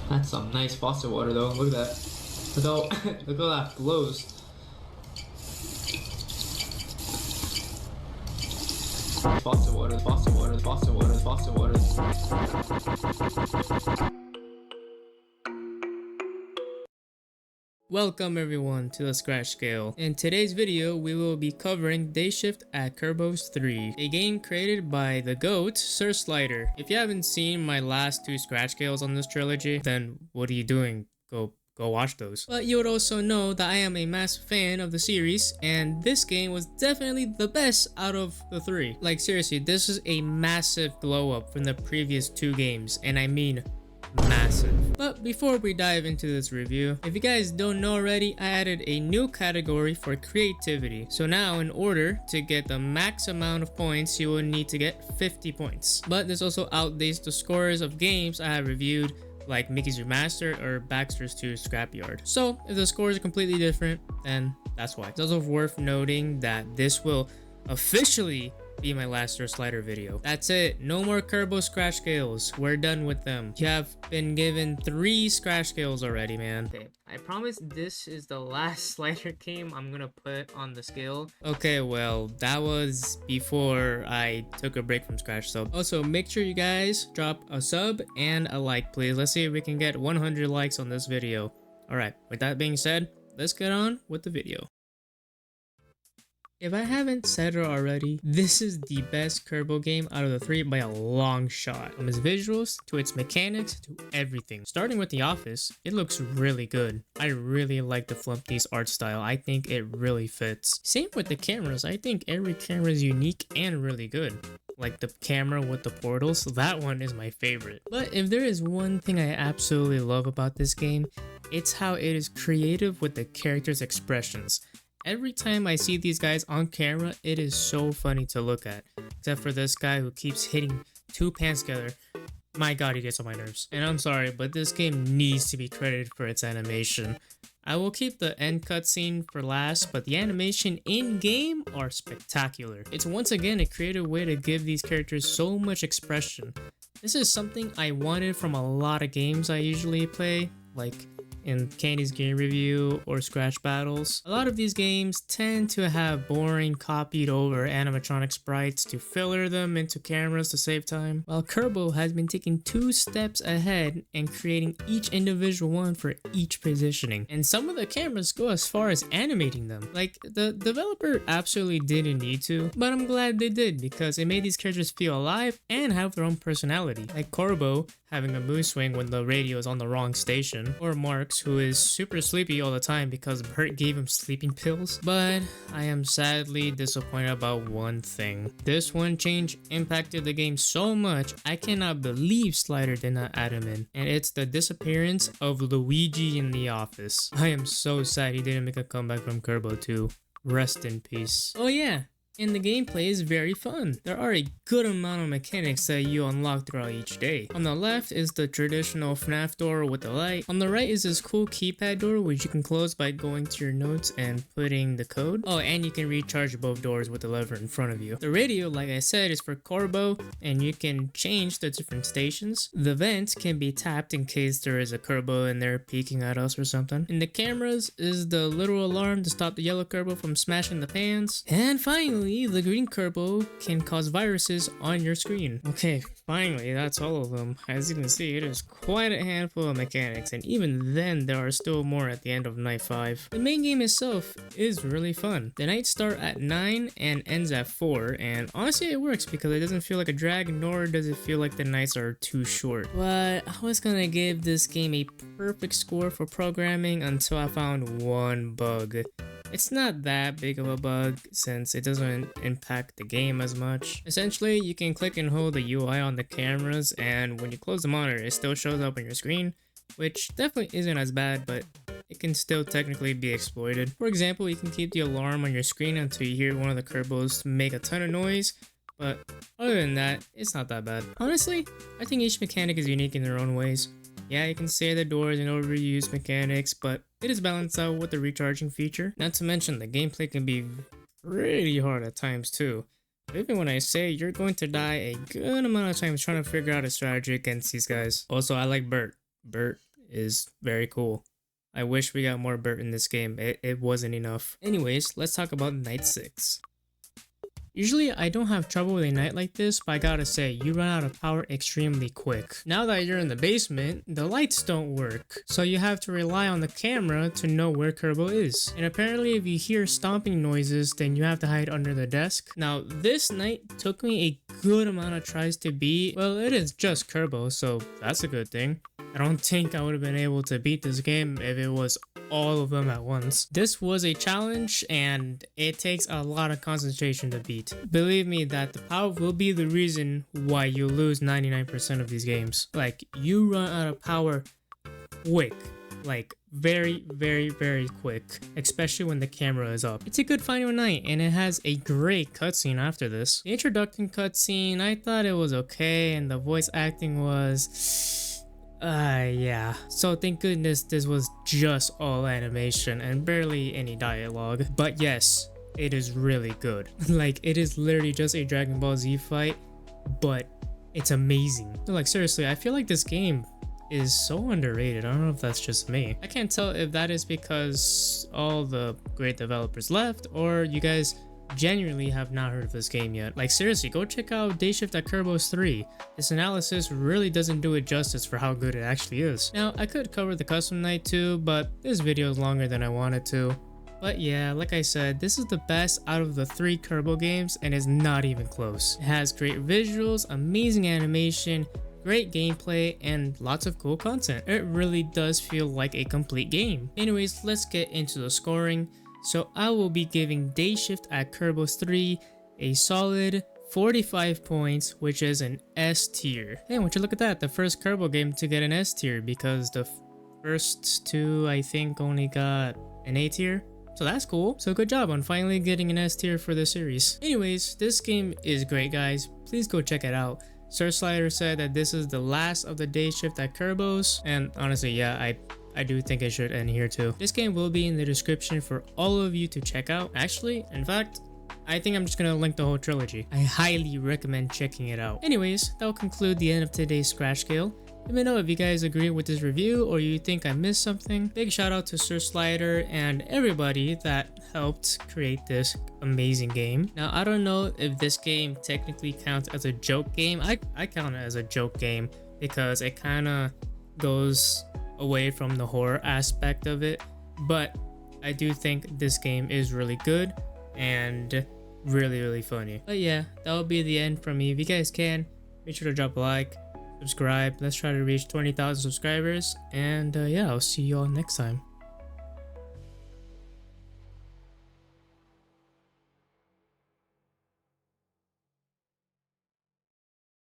That's some nice faucet water though. Look at that. Look how look how that flows. Faucet water, faucet water, faucet water, faucet water. Welcome everyone to the Scratch Scale. In today's video, we will be covering Dayshift at Kirbo's 3, a game created by the GOAT, Sir Slider. If you haven't seen my last 2 Scratch Scales on this trilogy, then what are you doing? Go watch those. But you would also know that I am a massive fan of the series, and this game was definitely the best out of the 3. Like seriously, this is a massive glow up from the previous 2 games, and I mean massive. But before we dive into this review, if you guys don't know already, I added a new category for creativity. So now in order to get the max amount of points, you will need to get 50 points. But this also outdates the scores of games I have reviewed, like Mickey's Remastered or Baxter's 2 Scrapyard. So if the scores are completely different, then that's why. It's also worth noting that this will officially be my last Sir Slider video. That's it. No more Kirbo Scratch Scales. We're done with them. You have been given 3 Scratch Scales already, man. Okay, I promise this is the last Slider game I'm gonna put on the scale. Okay, well, that was before I took a break from Scratch. So also make sure you guys drop a sub and a like, please. Let's see if we can get 100 likes on this video. Alright, with that being said, let's get on with the video. If I haven't said it already, this is the best Kirbo game out of the 3 by a long shot. From its visuals, to its mechanics, to everything. Starting with the office, it looks really good. I really like the Flumpty's art style. I think it really fits. Same with the cameras. I think every camera is unique and really good. Like the camera with the portals, that one is my favorite. But if there is one thing I absolutely love about this game, it's how it is creative with the characters' expressions. Every time I see these guys on camera, it is so funny to look at. Except for this guy who keeps hitting 2 pans together. My god, he gets on my nerves. And I'm sorry, but this game needs to be credited for its animation. I will keep the end cutscene for last, but the animation in-game are spectacular. It's once again a creative way to give these characters so much expression. This is something I wanted from a lot of games I usually play, like in Candy's game review or Scratch battles. A lot of these games tend to have boring copied over animatronic sprites to filler them into cameras to save time, while Kirbo has been taking 2 steps ahead and creating each individual one for each positioning. And some of the cameras go as far as animating them. Like, the developer absolutely didn't need to, but I'm glad they did because it made these characters feel alive and have their own personality. Like Kirbo having a mood swing when the radio is on the wrong station, or Marks, who is super sleepy all the time because Bert gave him sleeping pills. But I am sadly disappointed about one thing. This one change impacted the game so much, I cannot believe Slider did not add him in. And it's the disappearance of Luigi in the office. I am so sad he didn't make a comeback from Kirbo 2. Rest in peace. Oh yeah, and the gameplay is very fun. There are a good amount of mechanics that you unlock throughout each day. On the left is the traditional FNAF door with the light. On the right is this cool keypad door which you can close by going to your notes and putting the code. Oh, and you can recharge both doors with the lever in front of you. The radio, like I said, is for Kirbo and you can change the different stations. The vent can be tapped in case there is a Kirbo in there peeking at us or something. And the cameras is the little alarm to stop the yellow Kirbo from smashing the pans. And finally, the green Kirbo can cause viruses on your screen. Okay, finally, that's all of them. As you can see, it is quite a handful of mechanics, and even then, there are still more at the end of Night 5. The main game itself is really fun. The nights start at 9 and ends at 4, and honestly, it works because it doesn't feel like a drag, nor does it feel like the nights are too short. But I was gonna give this game a perfect score for programming until I found one bug. It's not that big of a bug since it doesn't impact the game as much. Essentially, you can click and hold the UI on the cameras, and when you close the monitor, it still shows up on your screen, which definitely isn't as bad, but it can still technically be exploited. For example, you can keep the alarm on your screen until you hear one of the Kirbos make a ton of noise, but other than that, it's not that bad. Honestly, I think each mechanic is unique in their own ways. Yeah, you can say the doors and overuse mechanics, but it is balanced out with the recharging feature. Not to mention, the gameplay can be pretty hard at times too. But even when I say you're going to die a good amount of times trying to figure out a strategy against these guys. Also, I like Bert. Bert is very cool. I wish we got more Bert in this game. It wasn't enough. Anyways, let's talk about night 6. Usually I don't have trouble with a night like this, but I gotta say, you run out of power extremely quick. Now that you're in the basement, the lights don't work, so you have to rely on the camera to know where Kirbo is. And apparently if you hear stomping noises, then you have to hide under the desk. Now this night took me a good amount of tries to beat. Well, it is just Kirbo, so that's a good thing. I don't think I would have been able to beat this game if it was all of them at once. This was a challenge and it takes a lot of concentration to beat. Believe me that the power will be the reason why you lose 99% of these games. Like, you run out of power quick. Like, very, very, very quick, especially when the camera is up. It's a good final night and it has a great cutscene after this. The introduction cutscene, I thought it was okay, and the voice acting was... yeah. So thank goodness this was just all animation and barely any dialogue. But yes, it is really good. Like, it is literally just a Dragon Ball Z fight, but it's amazing. Like, seriously, I feel like this game is so underrated. I don't know if that's just me. I can't tell if that is because all the great developers left, or you guys genuinely have not heard of this game yet. Like, seriously, go check out Dayshift at Kirbo's 3. This analysis really doesn't do it justice for how good it actually is. Now, I could cover the custom night too, but this video is longer than I wanted to. But yeah, like I said, this is the best out of the 3 Kirbo games and is not even close. It has great visuals, amazing animation, great gameplay, and lots of cool content. It really does feel like a complete game. Anyways, let's get into the scoring. So I will be giving Dayshift at Kirbo's 3 a solid 45 points, which is an S tier. Hey, won't you look at that, the first Kirbo game to get an S tier, because the first 2 I think only got an A tier. So that's cool. So good job on finally getting an S tier for the series. Anyways, this game is great, guys. Please go check it out. Sir Slider said that this is the last of the Dayshift at Kirbo's, and honestly, yeah, I do think it should end here too. This game will be in the description for all of you to check out. Actually, in fact, I think I'm just gonna link the whole trilogy. I highly recommend checking it out. Anyways, that will conclude the end of today's scratch scale. Let me know if you guys agree with this review or you think I missed something. Big shout out to Sir Slider and everybody that helped create this amazing game. Now, I don't know if this game technically counts as a joke game. I count it as a joke game because it kind of goes away from the horror aspect of it, but I do think this game is really good and really funny. But yeah, that will be the end from me. If you guys can, make sure to drop a like, subscribe. Let's try to reach 20,000 subscribers, and yeah, I'll see you all next time.